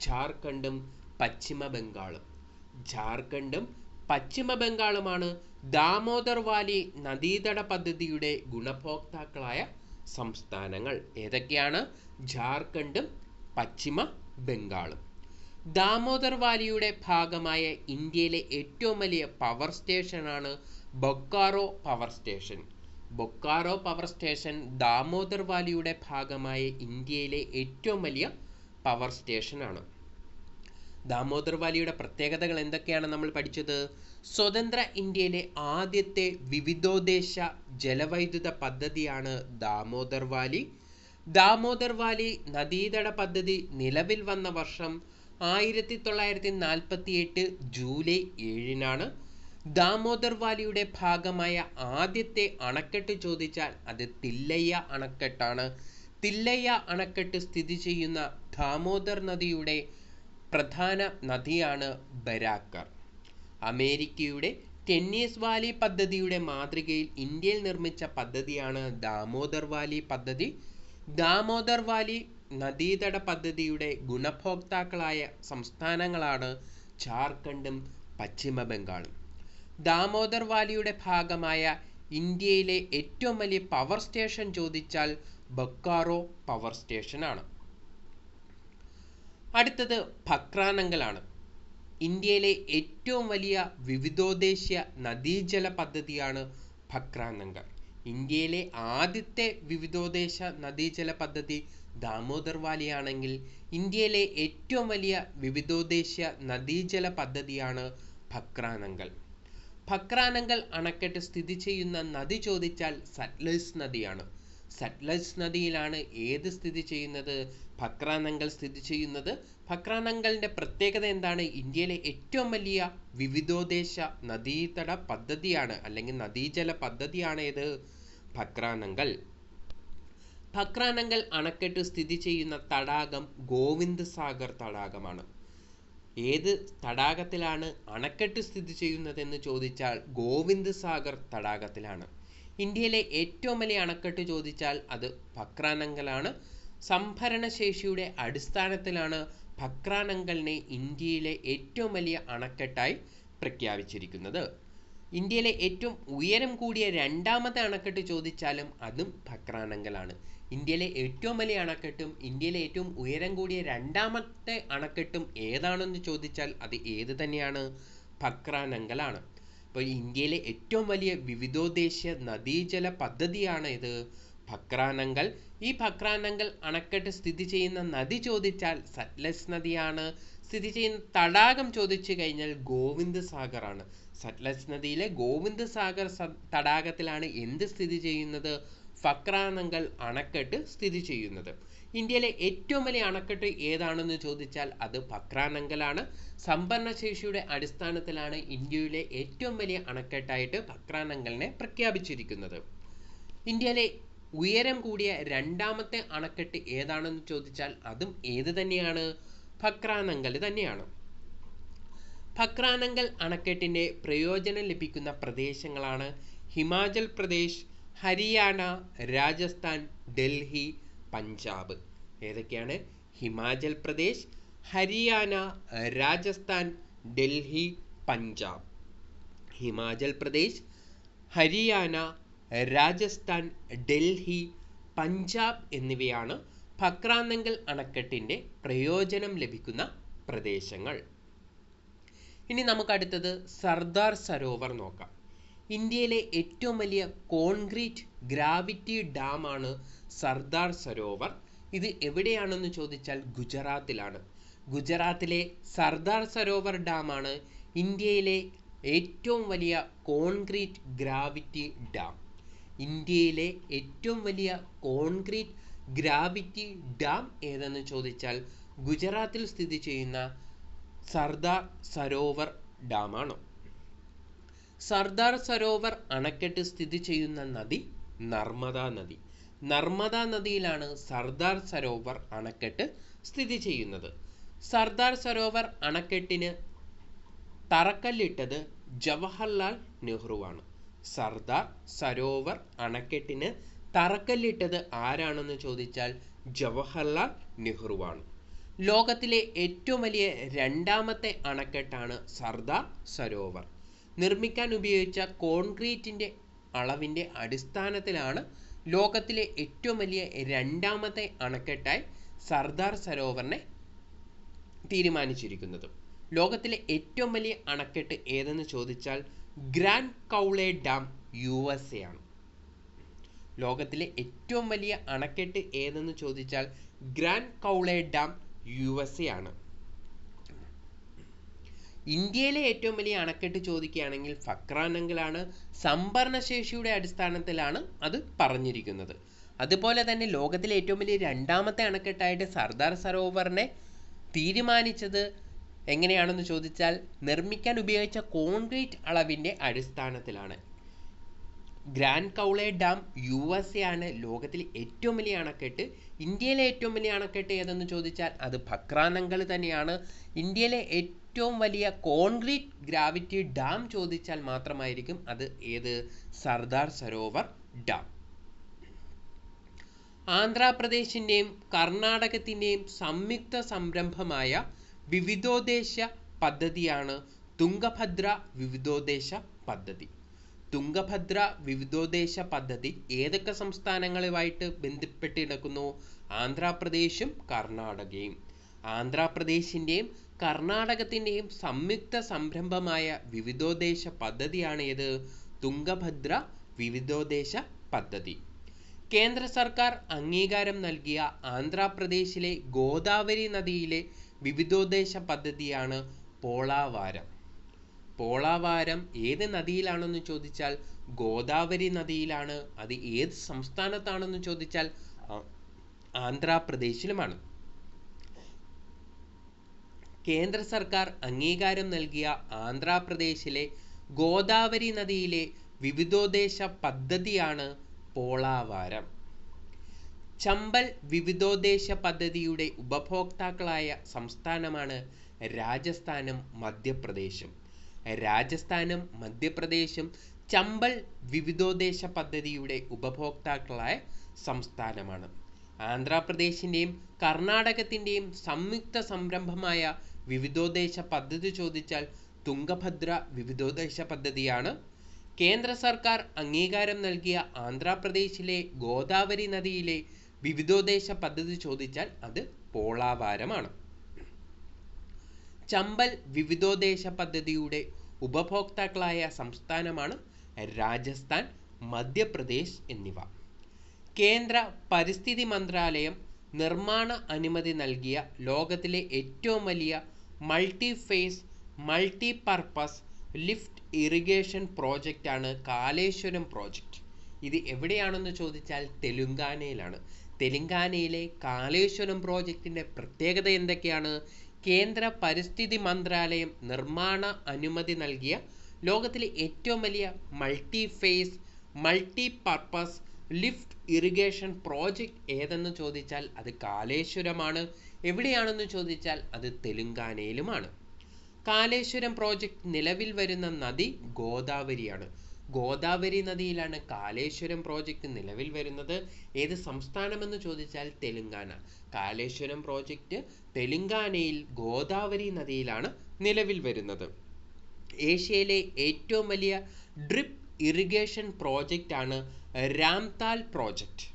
ജാർഖണ്ഡും പശ്ചിമ ബംഗാളും. ജാർഖണ്ഡും പശ്ചിമ ബംഗാളുമാണ് ദാമോദർ വാലി നദീതട പദ്ധതിയുടെ ഗുണഭോക്താക്കളായ സംസ്ഥാനങ്ങൾ. ഏതൊക്കെയാണ്? ജാർഖണ്ഡും പശ്ചിമ ബംഗാളും. ദാമോദർ വാലിയുടെ ഭാഗമായ ഇന്ത്യയിലെ ഏറ്റവും വലിയ പവർ സ്റ്റേഷനാണ് Bokaro power station. Bokaro power station Damodar വാലിയുടെ ഭാഗമായ ഇന്ത്യയിലെ ഏറ്റവും വലിയ പവർ സ്റ്റേഷനാണ്. ദാമോദർ വാലിയുടെ പ്രത്യേകതകൾ എന്തൊക്കെയാണ് നമ്മൾ പഠിച്ചത്? സ്വതന്ത്ര ഇന്ത്യയിലെ ആദ്യത്തെ വിവിധോദ്ദേശ ജലവൈദ്യുത പദ്ധതിയാണ് ദാമോദർ വാലി. ദാമോദർ വാലി നദീതട പദ്ധതി നിലവിൽ വന്ന വർഷം 1948 ജൂലൈ 7-നാണ്. ദാമോദർ വാലിയുടെ ഭാഗമായ ആദ്യത്തെ അണക്കെട്ട് ചോദിച്ചാൽ അത് തില്ലയ്യ അണക്കെട്ടാണ്. തില്ലയ്യ അണക്കെട്ട് സ്ഥിതി ചെയ്യുന്ന ദാമോദർ നദിയുടെ പ്രധാന നദിയാണ് ബരാക്കർ. അമേരിക്കയുടെ ടെന്നീസ് വാലി പദ്ധതിയുടെ മാതൃകയിൽ ഇന്ത്യയിൽ നിർമ്മിച്ച പദ്ധതിയാണ് ദാമോദർ വാലി പദ്ധതി. ദാമോദർ വാലി നദീതട പദ്ധതിയുടെ ഗുണഭോക്താക്കളായ സംസ്ഥാനങ്ങളാണ് ജാർഖണ്ഡും പശ്ചിമ ബംഗാളും. ദാമോദർ വാലിയുടെ ഭാഗമായ ഇന്ത്യയിലെ ഏറ്റവും വലിയ പവർ സ്റ്റേഷൻ ചോദിച്ചാൽ ബൊക്കാറോ പവർ സ്റ്റേഷനാണ്. അടുത്തത് ഭക്രാനങ്കലാണ്. ഇന്ത്യയിലെ ഏറ്റവും വലിയ വിവിധോദ്ദേശീയ നദീജല പദ്ധതിയാണ് ഭക്രാനങ്കൽ. ഇന്ത്യയിലെ ആദ്യത്തെ വിവിധോദ്ദേശ നദീജല പദ്ധതി ദാമോദർ വാലിയാണെങ്കിൽ ഇന്ത്യയിലെ ഏറ്റവും വലിയ വിവിധോദ്ദേശീയ നദീജല പദ്ധതിയാണ് ഭക്രാനങ്കൽ. ഭക്രാനങ്കൽ അണക്കെട്ട് സ്ഥിതി ചെയ്യുന്ന നദി ചോദിച്ചാൽ സത്ലജ് നദിയാണ്. സത്ലജ് നദിയിലാണ് ഏത് സ്ഥിതി ചെയ്യുന്നത്? ഭക്രാനങ്കൽ സ്ഥിതി ചെയ്യുന്നത്. ഭക്രാനങ്കലിന്റെ പ്രത്യേകത എന്താണ്? ഇന്ത്യയിലെ ഏറ്റവും വലിയ വിവിധോദ്ദേശ നദീതട പദ്ധതിയാണ്, അല്ലെങ്കിൽ നദീജല പദ്ധതിയാണ് ഏത്? ഭക്രാനങ്കൽ. ഭക്രാനങ്കൽ അണക്കെട്ട് സ്ഥിതി ചെയ്യുന്ന തടാകം ഗോവിന്ദ് സാഗർ തടാകമാണ്. ഏത് തടാകത്തിലാണ് അണക്കെട്ട് സ്ഥിതി ചെയ്യുന്നതെന്ന് ചോദിച്ചാൽ ഗോവിന്ദ് സാഗർ തടാകത്തിലാണ്. ഇന്ത്യയിലെ ഏറ്റവും വലിയ അണക്കെട്ട് ചോദിച്ചാൽ അത് ഭക്രാനങ്കലാണ്. സംഭരണശേഷിയുടെ അടിസ്ഥാനത്തിലാണ് ഭക്രാനങ്കലിനെ ഇന്ത്യയിലെ ഏറ്റവും വലിയ അണക്കെട്ടായി പ്രഖ്യാപിച്ചിരിക്കുന്നത്. ഇന്ത്യയിലെ ഏറ്റവും ഉയരം കൂടിയ രണ്ടാമത്തെ അണക്കെട്ട് ചോദിച്ചാലും അതും ഭക്രാനങ്കലാണ്. ഇന്ത്യയിലെ ഏറ്റവും വലിയ അണക്കെട്ടും ഇന്ത്യയിലെ ഏറ്റവും ഉയരം കൂടിയ രണ്ടാമത്തെ അണക്കെട്ടും ഏതാണെന്ന് ചോദിച്ചാൽ അത് ഏത് തന്നെയാണ്? ഭക്രാനങ്കലാണ്. അപ്പോൾ ഇന്ത്യയിലെ ഏറ്റവും വലിയ വിവിധോദ്ദേശീയ നദീജല പദ്ധതിയാണ് ഇത് ഭക്രാനങ്കൽ. ഈ ഭക്രാനങ്കൽ അണക്കെട്ട് സ്ഥിതി ചെയ്യുന്ന നദി ചോദിച്ചാൽ സത്ലജ് നദിയാണ്. സ്ഥിതി ചെയ്യുന്ന തടാകം ചോദിച്ചു കഴിഞ്ഞാൽ ഗോവിന്ദ് സാഗർ ആണ്. സത്ലജ് നദിയിലെ ഗോവിന്ദ് സാഗർ തടാകത്തിലാണ് എന്ത് സ്ഥിതി ചെയ്യുന്നത്? ഭക്രാനങ്കൽ അണക്കെട്ട് സ്ഥിതി ചെയ്യുന്നത്. ഇന്ത്യയിലെ ഏറ്റവും വലിയ അണക്കെട്ട് ഏതാണെന്ന് ചോദിച്ചാൽ അത് ഭക്രാനങ്കലാണ്. സംഭരണശേഷിയുടെ അടിസ്ഥാനത്തിലാണ് ഇന്ത്യയിലെ ഏറ്റവും വലിയ അണക്കെട്ടായിട്ട് ഭക്രാനങ്കലിനെ പ്രഖ്യാപിച്ചിരിക്കുന്നത്. ഇന്ത്യയിലെ ഉയരം കൂടിയ രണ്ടാമത്തെ അണക്കെട്ട് ഏതാണെന്ന് ചോദിച്ചാൽ അതും ഏത് തന്നെയാണ്? ഭക്രാനങ്കൽ തന്നെയാണ്. ഭക്രാനങ്കൽ അണക്കെട്ടിന്റെ പ്രയോജനം ലഭിക്കുന്ന പ്രദേശങ്ങളാണ് ഹിമാചൽ പ്രദേശ്, ഹരിയാന, രാജസ്ഥാൻ, ഡൽഹി, പഞ്ചാബ്. ഏതൊക്കെയാണ്? ഹിമാചൽ പ്രദേശ്, ഹരിയാന, രാജസ്ഥാൻ, ഡൽഹി, പഞ്ചാബ്. ഹിമാചൽ പ്രദേശ്, ഹരിയാന, രാജസ്ഥാൻ, ഡൽഹി, പഞ്ചാബ് എന്നിവയാണ് ഭക്രാനങ്കൽ അണക്കെട്ടിന്റെ പ്രയോജനം ലഭിക്കുന്ന പ്രദേശങ്ങൾ. ഇനി നമുക്ക് അടുത്തത് സർദാർ സരോവർ നോക്കാം. ഇന്ത്യയിലെ ഏറ്റവും വലിയ കോൺക്രീറ്റ് ഗ്രാവിറ്റി ഡാമാണ് സർദാർ സരോവർ. ഇത് എവിടെയാണെന്ന് ചോദിച്ചാൽ ഗുജറാത്തിലാണ്. ഗുജറാത്തിലെ സർദാർ സരോവർ ഡാമാണ് ഇന്ത്യയിലെ ഏറ്റവും വലിയ കോൺക്രീറ്റ് ഗ്രാവിറ്റി ഡാം. ഇന്ത്യയിലെ ഏറ്റവും വലിയ കോൺക്രീറ്റ് ഗ്രാവിറ്റി ഡാം ഏതെന്ന് ചോദിച്ചാൽ ഗുജറാത്തിൽ സ്ഥിതി ചെയ്യുന്ന സർദാർ സരോവർ ഡാമാണ്. സർദാർ സരോവർ അണക്കെട്ട് സ്ഥിതി ചെയ്യുന്ന നദി നർമ്മദാ നദി. നർമ്മദാ നദിയിലാണ് സർദാർ സരോവർ അണക്കെട്ട് സ്ഥിതി ചെയ്യുന്നത്. സർദാർ സരോവർ അണക്കെട്ടിന് തറക്കല്ലിട്ടത് ജവഹർലാൽ നെഹ്റുവാണ്. സർദാർ സരോവർ അണക്കെട്ടിന് തറക്കല്ലിട്ടത് ആരാണെന്ന് ചോദിച്ചാൽ ജവഹർലാൽ നെഹ്റുവാണ്. ലോകത്തിലെ ഏറ്റവും വലിയ രണ്ടാമത്തെ അണക്കെട്ടാണ് സർദാർ സരോവർ. നിർമ്മിക്കാൻ ഉപയോഗിച്ച കോൺക്രീറ്റിന്റെ അളവിന്റെ അടിസ്ഥാനത്തിലാണ് ലോകത്തിലെ ഏറ്റവും വലിയ രണ്ടാമത്തെ അണക്കെട്ടായി സർദാർ സരോവറിനെ തീരുമാനിച്ചിരിക്കുന്നത്. ലോകത്തിലെ ഏറ്റവും വലിയ അണക്കെട്ട് ഏതെന്ന് ചോദിച്ചാൽ ഗ്രാൻഡ് കൗളെ ഡാം USA ആണ്. ലോകത്തിലെ ഏറ്റവും വലിയ അണക്കെട്ട് ഏതെന്ന് ചോദിച്ചാൽ ഗ്രാൻഡ് കൗളെ ഡാം USA ആണ്. ഇന്ത്യയിലെ ഏറ്റവും വലിയ അണക്കെട്ട് ചോദിക്കുകയാണെങ്കിൽ ഭക്രാനങ്കലാണ്. സംഭരണശേഷിയുടെ അടിസ്ഥാനത്തിലാണ് അത് പറഞ്ഞിരിക്കുന്നത്. അതുപോലെ തന്നെ ലോകത്തിലെ ഏറ്റവും വലിയ രണ്ടാമത്തെ അണക്കെട്ടായിട്ട് സർദാർ സരോവറിനെ തീരുമാനിച്ചത് എങ്ങനെയാണെന്ന് ചോദിച്ചാൽ നിർമ്മിക്കാൻ ഉപയോഗിച്ച കോൺക്രീറ്റ് അളവിന്റെ അടിസ്ഥാനത്തിലാണ്. ഗ്രാൻഡ് കൗളെ ഡാം USA ആണ് ലോകത്തിലെ ഏറ്റവും വലിയ അണക്കെട്ട്. ഇന്ത്യയിലെ ഏറ്റവും വലിയ അണക്കെട്ട് ഏതെന്ന് ചോദിച്ചാൽ അത് ഭക്രാനങ്കൽ തന്നെയാണ്. ഇന്ത്യയിലെ ഏറ്റവും വലിയ കോൺക്രീറ്റ് ഗ്രാവിറ്റി ഡാം ചോദിച്ചാൽ മാത്രമായിരിക്കും അത് ഏത് സർദാർ സരോവർ ഡാം. ആന്ധ്രാപ്രദേശിൻ്റെയും കർണാടകത്തിൻ്റെയും സംയുക്ത സംരംഭമായ വിവിധോദ്ദേശ പദ്ധതിയാണ് തുംഗഭദ്ര വിവിധോദ്ദേശ പദ്ധതി. തുംഗഭദ്ര വിവിധോദ്ദേശ പദ്ധതി ഏതൊക്കെ സംസ്ഥാനങ്ങളുമായിട്ട് ബന്ധപ്പെട്ട് കിടക്കുന്നു? ആന്ധ്രാപ്രദേശും കർണാടകയും. ആന്ധ്രാപ്രദേശിൻ്റെയും കർണാടകത്തിൻ്റെയും സംയുക്ത സംരംഭമായ വിവിധോദ്ദേശ പദ്ധതിയാണ് ഏത്? തുംഗഭദ്ര വിവിധോദ്ദേശ പദ്ധതി. കേന്ദ്ര സർക്കാർ അംഗീകാരം നൽകിയ ആന്ധ്രാപ്രദേശിലെ ഗോദാവരി നദിയിലെ വിവിധോദ്ദേശ പദ്ധതിയാണ് പോളാവാരം. പോളാവാരം ഏത് നദിയിലാണെന്ന് ചോദിച്ചാൽ ഗോദാവരി നദിയിലാണ്. അത് ഏത് സംസ്ഥാനത്താണെന്ന് ചോദിച്ചാൽ ആന്ധ്രാപ്രദേശിലുമാണ്. കേന്ദ്ര സർക്കാർ അംഗീകാരം നൽകിയ ആന്ധ്രാപ്രദേശിലെ ഗോദാവരി നദിയിലെ വിവിധോദ്ദേശ പദ്ധതിയാണ് പോളാവാരം. ചമ്പൽ വിവിധോദ്ദേശ പദ്ധതിയുടെ ഉപഭോക്താക്കളായ സംസ്ഥാനമാണ് രാജസ്ഥാനും മധ്യപ്രദേശും. രാജസ്ഥാനും മധ്യപ്രദേശും ചമ്പൽ വിവിധോദ്ദേശ പദ്ധതിയുടെ ഉപഭോക്താക്കളായ സംസ്ഥാനമാണ്. ആന്ധ്രാപ്രദേശിൻ്റെയും കർണാടകത്തിൻ്റെയും സംയുക്ത സംരംഭമായ വിവിധോദ്ദേശ പദ്ധതി ചോദിച്ചാൽ തുംഗഭദ്ര വിവിധോദ്ദേശ പദ്ധതിയാണ്. കേന്ദ്ര സർക്കാർ അംഗീകാരം നൽകിയ ആന്ധ്രാപ്രദേശിലെ ഗോദാവരി നദിയിലെ വിവിധോദ്ദേശ പദ്ധതി ചോദിച്ചാൽ അത് പോളാവാരമാണ്. ചമ്പൽ വിവിധോദ്ദേശ പദ്ധതിയുടെ ഉപഭോക്താക്കളായ സംസ്ഥാനമാണ് രാജസ്ഥാൻ, മധ്യപ്രദേശ് എന്നിവ. കേന്ദ്ര പരിസ്ഥിതി മന്ത്രാലയം നിർമ്മാണ അനുമതി നൽകിയ ലോകത്തിലെ ഏറ്റവും വലിയ multi phase multi purpose lift irrigation പ്രോജക്റ്റാണ് കാലേശ്വരം പ്രോജക്റ്റ്. ഇത് എവിടെയാണെന്ന് ചോദിച്ചാൽ തെലുങ്കാനയിലാണ്. തെലുങ്കാനയിലെ കാലേശ്വരം പ്രോജക്റ്റിൻ്റെ പ്രത്യേകത എന്തൊക്കെയാണ്? കേന്ദ്ര പരിസ്ഥിതി മന്ത്രാലയം നിർമ്മാണ അനുമതി നൽകിയ ലോകത്തിലെ ഏറ്റവും വലിയ multi phase multi purpose lift irrigation project ഏതെന്ന് ചോദിച്ചാൽ അത് കാലേശ്വരമാണ്. എവിടെയാണെന്ന് ചോദിച്ചാൽ അത് തെലുങ്കാനയിലുമാണ്. കാലേശ്വരം പ്രോജക്റ്റ് നിലവിൽ വരുന്ന നദി ഗോദാവരിയാണ്. ഗോദാവരി നദിയിലാണ് കാലേശ്വരം പ്രോജക്റ്റ് നിലവിൽ വരുന്നത്. ഏത് സംസ്ഥാനമെന്ന് ചോദിച്ചാൽ തെലുങ്കാന. കാലേശ്വരം പ്രോജക്റ്റ് തെലുങ്കാനയിൽ ഗോദാവരി നദിയിലാണ് നിലവിൽ വരുന്നത്. ഏഷ്യയിലെ ഏറ്റവും വലിയ ഡ്രിപ്പ് ഇറിഗേഷൻ പ്രോജക്റ്റാണ് രാംതാൽ പ്രോജക്റ്റ്.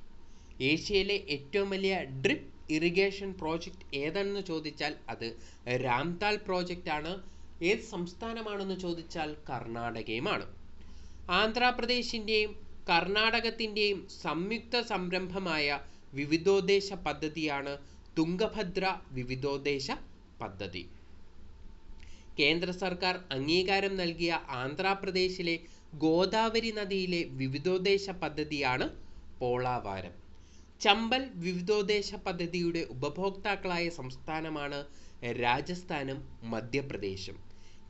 ഏഷ്യയിലെ ഏറ്റവും വലിയ ഡ്രിപ്പ് ഇറിഗേഷൻ പ്രോജക്റ്റ് ഏതാണെന്ന് ചോദിച്ചാൽ അത് രാംതാൽ പ്രോജക്റ്റ് ആണ്. ഏത് സംസ്ഥാനമാണെന്ന് ചോദിച്ചാൽ കർണാടകയുമാണ്. ആന്ധ്രാപ്രദേശിൻ്റെയും കർണാടകത്തിൻ്റെയും സംയുക്ത സംരംഭമായ വിവിധോദ്ദേശ പദ്ധതിയാണ് തുംഗഭദ്ര വിവിധോദ്ദേശ പദ്ധതി. കേന്ദ്ര സർക്കാർ അംഗീകാരം നൽകിയ ആന്ധ്രാപ്രദേശിലെ ഗോദാവരി നദിയിലെ വിവിധോദ്ദേശ പദ്ധതിയാണ് പോളാവാരം. ചമ്പൽ വിവിധോദ്ദേശ പദ്ധതിയുടെ ഉപഭോക്താക്കളായ സംസ്ഥാനമാണ് രാജസ്ഥാനും മധ്യപ്രദേശും.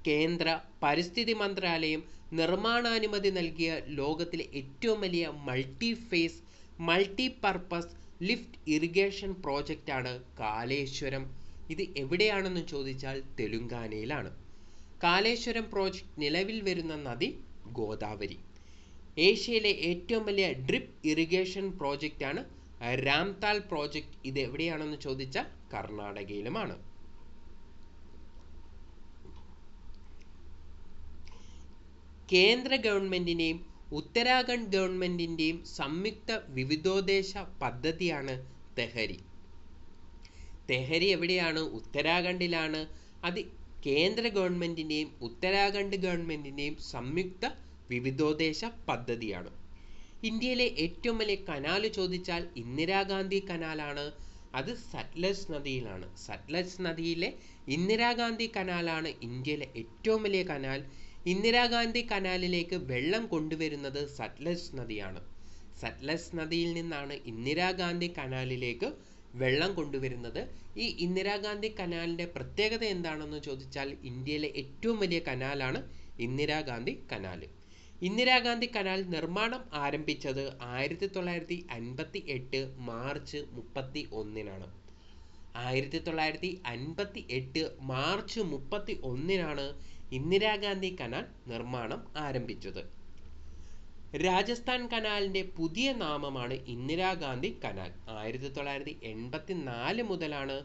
കേന്ദ്ര പരിസ്ഥിതി മന്ത്രാലയം നിർമ്മാണാനുമതി നൽകിയ ലോകത്തിലെ ഏറ്റവും വലിയ multi phase multi purpose lift irrigation പ്രോജക്റ്റാണ് കാലേശ്വരം. ഇത് എവിടെയാണെന്ന് ചോദിച്ചാൽ തെലുങ്കാനയിലാണ്. കാലേശ്വരം പ്രോജക്റ്റ് നിലവിൽ വരുന്ന നദി ഗോദാവരി. ഏഷ്യയിലെ ഏറ്റവും വലിയ ഡ്രിപ്പ് ഇറിഗേഷൻ പ്രോജക്റ്റാണ് രാംതാൽ പ്രോജക്റ്റ്. ഇത് എവിടെയാണെന്ന് ചോദിച്ചാൽ കർണാടകയിലുമാണ്. കേന്ദ്ര ഗവൺമെന്റിന്റെയും ഉത്തരാഖണ്ഡ് ഗവൺമെന്റിന്റെയും സംയുക്ത വിവിധോദ്ദേശ പദ്ധതിയാണ് തെഹരി. തെഹരി എവിടെയാണ്? ഉത്തരാഖണ്ഡിലാണ്. അത് കേന്ദ്ര ഗവൺമെന്റിന്റെയും ഉത്തരാഖണ്ഡ് ഗവൺമെന്റിന്റെയും സംയുക്ത വിവിധോദ്ദേശ പദ്ധതിയാണ്. ഇന്ത്യയിലെ ഏറ്റവും വലിയ കനാൽ ചോദിച്ചാൽ ഇന്ദിരാഗാന്ധി കനാലാണ്. അത് സത്ലജ് നദിയിലാണ്. സത്ലജ് നദിയിലെ ഇന്ദിരാഗാന്ധി കനാലാണ് ഇന്ത്യയിലെ ഏറ്റവും വലിയ കനാൽ. ഇന്ദിരാഗാന്ധി കനാലിലേക്ക് വെള്ളം കൊണ്ടുവരുന്നത് സത്ലജ് നദിയാണ്. സത്ലജ് നദിയിൽ നിന്നാണ് ഇന്ദിരാഗാന്ധി കനാലിലേക്ക് വെള്ളം കൊണ്ടുവരുന്നത്. ഈ ഇന്ദിരാഗാന്ധി കനാലിൻ്റെ പ്രത്യേകത എന്താണെന്ന് ചോദിച്ചാൽ ഇന്ത്യയിലെ ഏറ്റവും വലിയ കനാലാണ് ഇന്ദിരാഗാന്ധി കനാൽ. ഇന്ദിരാഗാന്ധി കനാൽ നിർമ്മാണം ആരംഭിച്ചത് 1958 മാർച്ച് 31-നാണ്. 1958 മാർച്ച് 31-നാണ് ഇന്ദിരാഗാന്ധി കനാൽ നിർമ്മാണം ആരംഭിച്ചത്. രാജസ്ഥാൻ കനാലിന്റെ പുതിയ നാമമാണ് ഇന്ദിരാഗാന്ധി കനാൽ. 1984 മുതലാണ്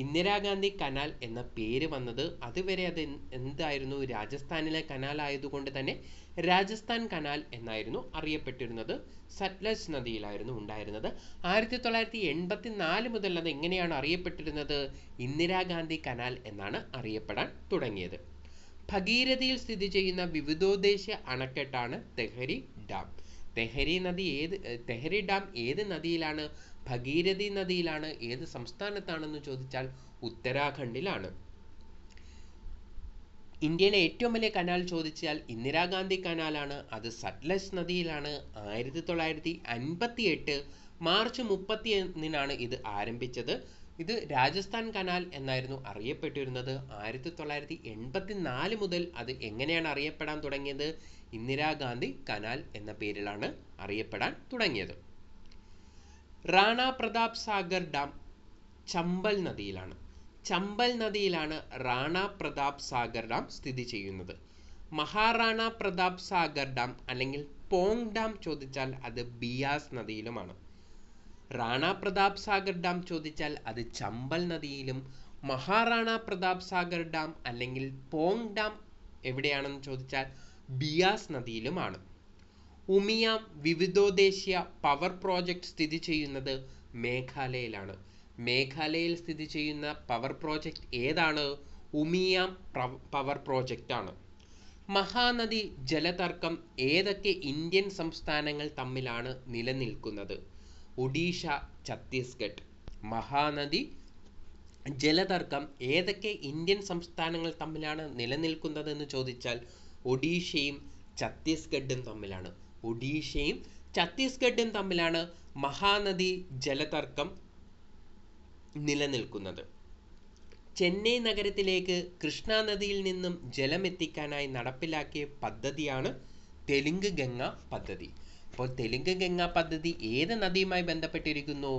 ഇന്ദിരാഗാന്ധി കനാൽ എന്ന പേര് വന്നത്. അതുവരെ അത് എന്തായിരുന്നു? രാജസ്ഥാനിലെ കനാൽ ആയതുകൊണ്ട് തന്നെ രാജസ്ഥാൻ കനാൽ എന്നായിരുന്നു അറിയപ്പെട്ടിരുന്നത്. സത്ലജ് നദിയിലായിരുന്നു ഉണ്ടായിരുന്നത്. 1984 മുതൽ അത് എങ്ങനെയാണ് അറിയപ്പെട്ടിരുന്നത്? ഇന്ദിരാഗാന്ധി കനാൽ എന്നാണ് അറിയപ്പെടാൻ തുടങ്ങിയത്. ഭഗീരഥയിൽ സ്ഥിതി ചെയ്യുന്ന വിവിധോദ്ദേശ അണക്കെട്ടാണ് തെഹരി ഡാം. തെഹരി ഡാം ഏത് നദിയിലാണ്? ഭഗീരഥി നദിയിലാണ്. ഏത് സംസ്ഥാനത്താണെന്ന് ചോദിച്ചാൽ ഉത്തരാഖണ്ഡിലാണ്. ഇന്ത്യയിലെ ഏറ്റവും വലിയ കനാൽ ചോദിച്ചാൽ ഇന്ദിരാഗാന്ധി കനാലാണ്. അത് സത്ലജ് നദിയിലാണ്. 1958 മാർച്ച് 31-നാണ് ഇത് ആരംഭിച്ചത്. ഇത് രാജസ്ഥാൻ കനാൽ എന്നായിരുന്നു അറിയപ്പെട്ടിരുന്നത്. 1984 മുതൽ അത് എങ്ങനെയാണ് അറിയപ്പെടാൻ തുടങ്ങിയത്? ഇന്ദിരാഗാന്ധി കനാൽ എന്ന പേരിലാണ് അറിയപ്പെടാൻ തുടങ്ങിയത്. റാണ പ്രതാപ് സാഗർ ഡാം ചമ്പൽ നദിയിലാണ്. ചമ്പൽ നദിയിലാണ് റാണ പ്രതാപ് സാഗർ ഡാം സ്ഥിതി ചെയ്യുന്നത്. മഹാറാണ പ്രതാപ് സാഗർ ഡാം അല്ലെങ്കിൽ പോങ് ഡാം ചോദിച്ചാൽ അത് ബിയാസ് നദിയിലുമാണ്. റാണ പ്രതാപ് സാഗർ ഡാം ചോദിച്ചാൽ അത് ചമ്പൽ നദിയിലും, മഹാറാണ പ്രതാപ് സാഗർ ഡാം അല്ലെങ്കിൽ പോങ് ഡാം എവിടെയാണെന്ന് ചോദിച്ചാൽ ബിയാസ് നദിയിലുമാണ്. ഉമിയാം വിവിധോദ്ദേശീയ പവർ പ്രോജക്റ്റ് സ്ഥിതി ചെയ്യുന്നത് മേഘാലയയിലാണ്. മേഘാലയയിൽ സ്ഥിതി ചെയ്യുന്ന പവർ പ്രോജക്റ്റ് ഏതാണ്? ഉമിയാം പവർ പ്രോജക്റ്റ് ആണ്. മഹാനദി ജലതർക്കം ഏതൊക്കെ ഇന്ത്യൻ സംസ്ഥാനങ്ങൾ തമ്മിലാണ് നിലനിൽക്കുന്നത്? ഒഡീഷ, ഛത്തീസ്ഗഡ്. മഹാനദി ജലതർക്കം ഏതൊക്കെ ഇന്ത്യൻ സംസ്ഥാനങ്ങൾ തമ്മിലാണ് നിലനിൽക്കുന്നതെന്ന് ചോദിച്ചാൽ ഒഡീഷയും ഛത്തീസ്ഗഡും തമ്മിലാണ്. ഒഡീഷയും ഛത്തീസ്ഗഡും തമ്മിലാണ് മഹാനദി ജലതർക്കം നിലനിൽക്കുന്നത്. ചെന്നൈ നഗരത്തിലേക്ക് കൃഷ്ണ നദിയിൽ നിന്നും ജലമെത്തിക്കാനായി നടപ്പിലാക്കിയ പദ്ധതിയാണ് തെലുങ്ക് ഗംഗ പദ്ധതി. അപ്പോൾ തെലുങ്ക് ഗംഗ പദ്ധതി ഏത് നദിയുമായി ബന്ധപ്പെട്ടിരിക്കുന്നു?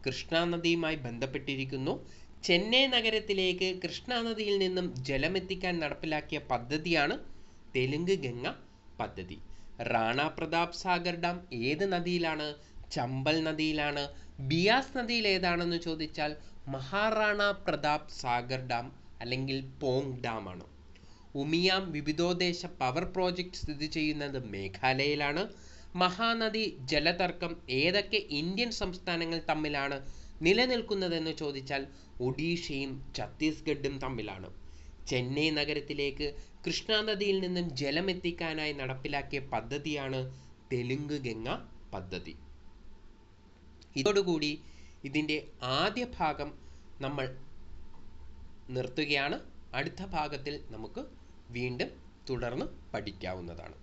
കൃഷ്ണ നദിയുമായി ബന്ധപ്പെട്ടിരിക്കുന്നു. ചെന്നൈ നഗരത്തിലേക്ക് കൃഷ്ണ നദിയിൽ നിന്നും ജലമെത്തിക്കാൻ നടപ്പിലാക്കിയ പദ്ധതിയാണ് തെലുങ്ക് ഗംഗ പദ്ധതി. റാണ പ്രതാപ് സാഗർ ഡാം ഏത് നദിയിലാണ്? ചമ്പൽ നദിയിലാണ്. ബിയാസ് നദിയിൽ ഏതാണെന്ന് ചോദിച്ചാൽ മഹാറാണ പ്രതാപ് സാഗർ ഡാം അല്ലെങ്കിൽ പോങ് ഡാം ആണ്. ഉമിയാം വിവിധോദ്ദേശ പവർ പ്രോജക്റ്റ് സ്ഥിതി ചെയ്യുന്നത് മേഘാലയയിലാണ്. മഹാനദി ജലതർക്കം ഏതൊക്കെ ഇന്ത്യൻ സംസ്ഥാനങ്ങൾ തമ്മിലാണ് നിലനിൽക്കുന്നതെന്ന് ചോദിച്ചാൽ ഒഡീഷയും ഛത്തീസ്ഗഡും തമ്മിലാണ്. ചെന്നൈ നഗരത്തിലേക്ക് കൃഷ്ണ നദിയിൽ നിന്നും ജലമെത്തിക്കാനായി നടപ്പിലാക്കിയ പദ്ധതിയാണ് തെലുങ്ക് ഗംഗ പദ്ധതി. ഇതോടുകൂടി ഇതിൻ്റെ ആദ്യ ഭാഗം നമ്മൾ നിർത്തുകയാണ്. അടുത്ത ഭാഗത്തിൽ നമുക്ക് വീണ്ടും തുടർന്ന് പഠിക്കാവുന്നതാണ്.